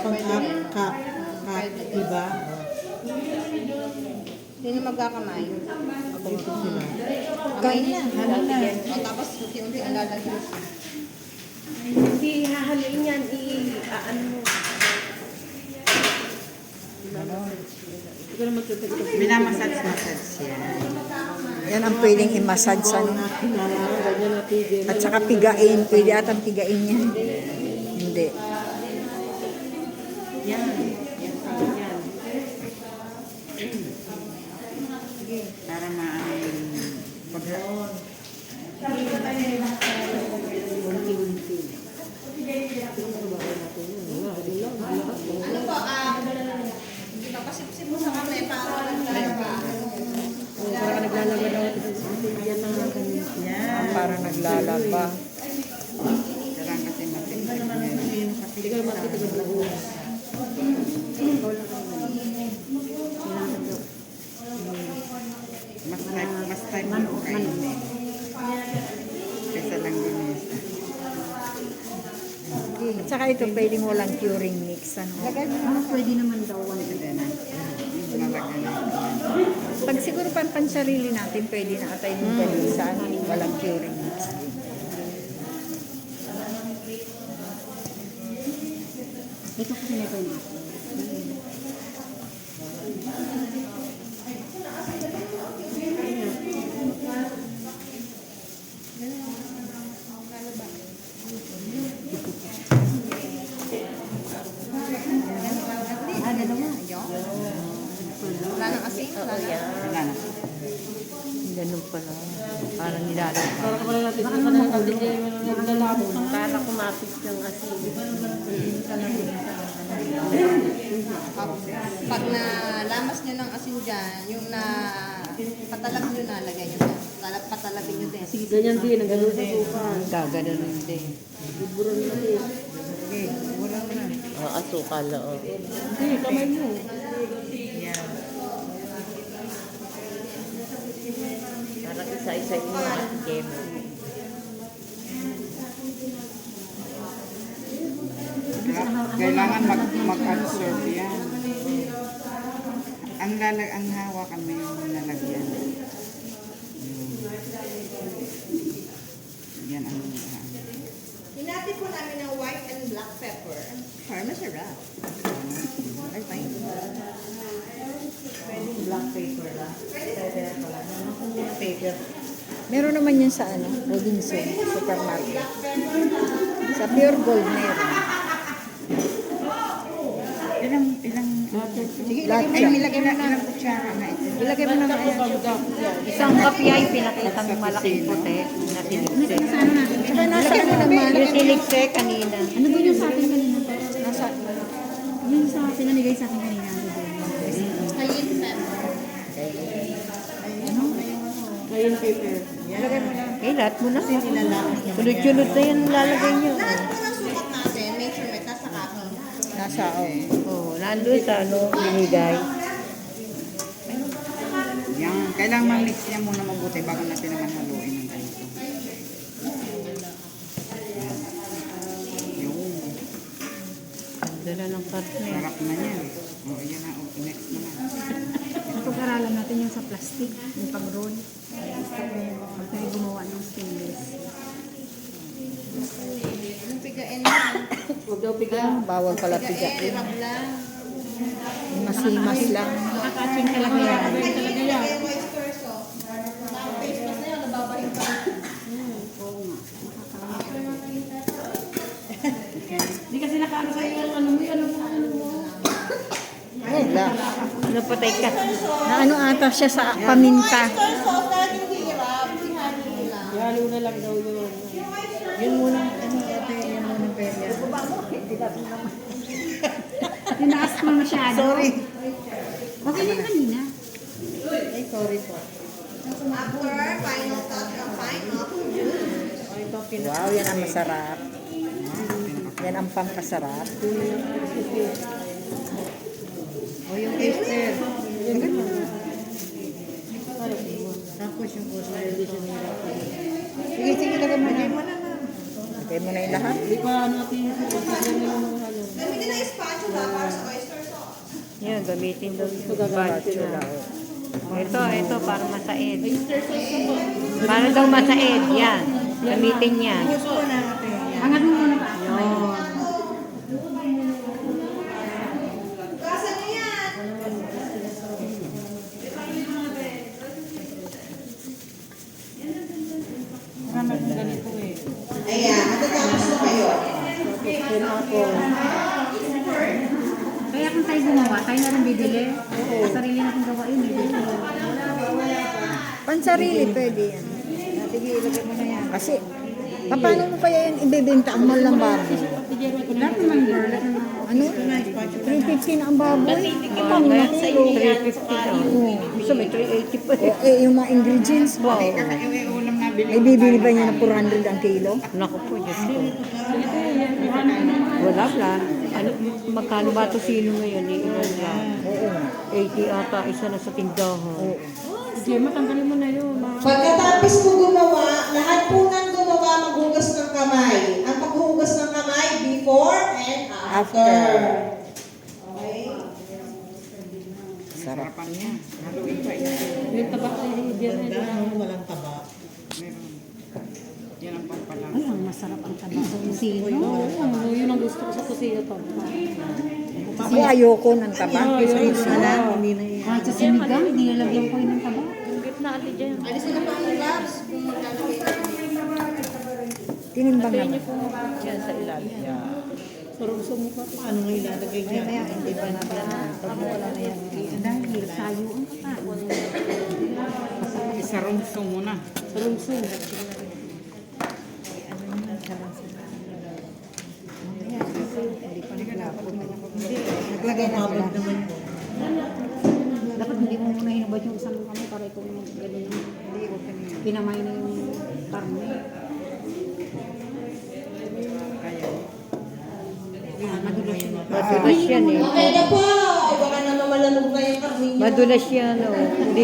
Pang-cup, diba? Sino magkakamay? Ito sila. Kamay na. Ano na? O, tapos unti-unti ang lalagyan. Hindi hahalin yan, ano mo. Minamassage yan. Yan ang pwedeng i-massage sa at saka pigain. Pwede atang pigain yan. Hindi. Yan. Yan. Para maano yung pagkaon. Ano po, hindi ka pasipsip mo sa kamay para Para naglalaba daw ito. Yan ang Yan. Parang naglalaba. Sarang kasi matin. Hindi ka makita ka buo. Mas type mo kainin. Kaysa lang ginisa. At saka ito pwedeng walang curing mix. Ano? Pwede naman daw. Pag siguro pansarili natin, pwede na atay ng ganisa. Walang curing mix. Ito kasi nito yun. wala nang asin. Wala nang. Wala na. Ganun pala. Parang nilalaba. Para ka pala natin. Baka naman natin yung naglalabo. Para kumapit yung asin. Pag nalamas nyo ng asin dyan, yung na patalab nyo na, lagay nyo dyan. Patalabin nyo din. Ganyan din, ang gano'n sa suka. Gaganon din. Buburan na din. Okay, wala na. Asukal, oo. Hindi, kamay mo. Yan. Parang isa-isa yung mga game. Kailangan mag-absorb yan. Ang hawakan mo yung nalagyan. Yan ang Hinati po namin ng white and black pepper. Para masarap. Ay, fine. Black paper lang. Paper. Meron naman yan sa Robinson Supermarket. Sa Pure Gold meron. Sige, Lahat ay, siya. nilagay na ilang kutsara na ito. Ilagay mo naman yan. Isang kapya ay pinakitang malaking puti na siliksik. Ito nasa ano naman? Yung siliksik kanina. Ano ba yung sa akin kanina? Nasa, Yung sa pinanigay sa akin kanina. Ano ba yun? Cayenne pepper. Ngayon paper. ilagay mo na. Eh, lahat mo na. Kulot-kulot na yan lalagay nyo. Lahat po ng sukat natin, make sure may nasa kaki. Nasa, nandun sa binigay. Yan. Kailangan ma-mix niya muna mabuti bago natin naman haluin ng ganito. Yung Dala ng partner. sarap na yan. O, yan na. Next naman. Pag-aralan natin yung sa plastic, yung pag-roll. Pag tayo gumawa ng stainless. Anong pigain na? Huwag daw piga. Bawal pala Pigain, pigain. rub lang. Masimas lang. Nakaka-aching talaga yan. Talaga yan. Pigain mo oyster sauce. Ang face mask na yun, nababahin pa. Hindi kasi nakaano sa'yo yung ano mo, ano mo. Ay, la. Ano patay ka? Na ano ata siya sa paminta. Oyster sauce, dahil hindi hirap. Ihalo mo lang. Halo na lang daw yun. Yun muna, ano ate, yun muna pwede. Tinaas mo masyado. Sorry. Okay na yung kanina. Ay, sorry po. After, final touch ng final. Wow, yan ang masarap. Yan ang pampasarap. O yung oyster. Tapos yung oyster. Sige, sige, lagay mo na. Lagay mo na yung lahat. Hindi pa natin Gamitin na yung spatula gagamitin daw yung spatula. Ito, para masaid. Para daw masaid, yan. Gamitin yan. Angat mo muna pa. Yun. Ganito eh. Ayan, matatapos na kayo. Kaya kung tayo gumawa, tayo na rin bibili. Sa sarili natin gawain, bibili. Pansarili, pwede yan. Sige, ilagay mo na yan. Kasi, paano mo kaya yan ibibenta ang mahal ng baboy? Lahat naman girl. Ano? 350 na ang baboy. Ipang na kilo. 350 daw. Gusto may 380 pa eh. Eh, yung mga ingredients, wow. Yung ulam na bili. May bibili ba niya ng 400 ang kilo? Naku po, Diyos ko. Wala lang. Ano, magkano ba ito sino ngayon? Ilan lang? 80 ata, isa na sa tindahan. Gemma, tanggalin mo na yun. Pagkatapos po gumawa, lahat po nang gumawa maghugas ng kamay. Ang paghuhugas ng kamay before and after. Okay? Sarapan niya. Haluin pa yan. Yung tabak na yung Ganda, no? Walang taba. Meron. Yan ang pampalang. Ay, ang masarap ang tabak sa kusino. Oo, yun ang gusto ko sa kusino to. Ako ayoko ng taba. Hindi na yan. Kahit sa sinigang, nilalagyan ko yun ng tabak. Alisin na po ang gloves kung maglalagay na. Tinimbang naman. Ano nga ilalagay niya? Hindi pa natin. Pag wala na yan. Dahil sayo ang katawan. Isarungso muna. Naglagay na sila. Dapat hindi mo muna hinubad yung isang kami para ikaw yung gano'n. Pinamay na yung karne. Madulas yan eh. Okay na po. Ay, baka naman malamog na yung karne niyo. Madulas yan, oh. Hindi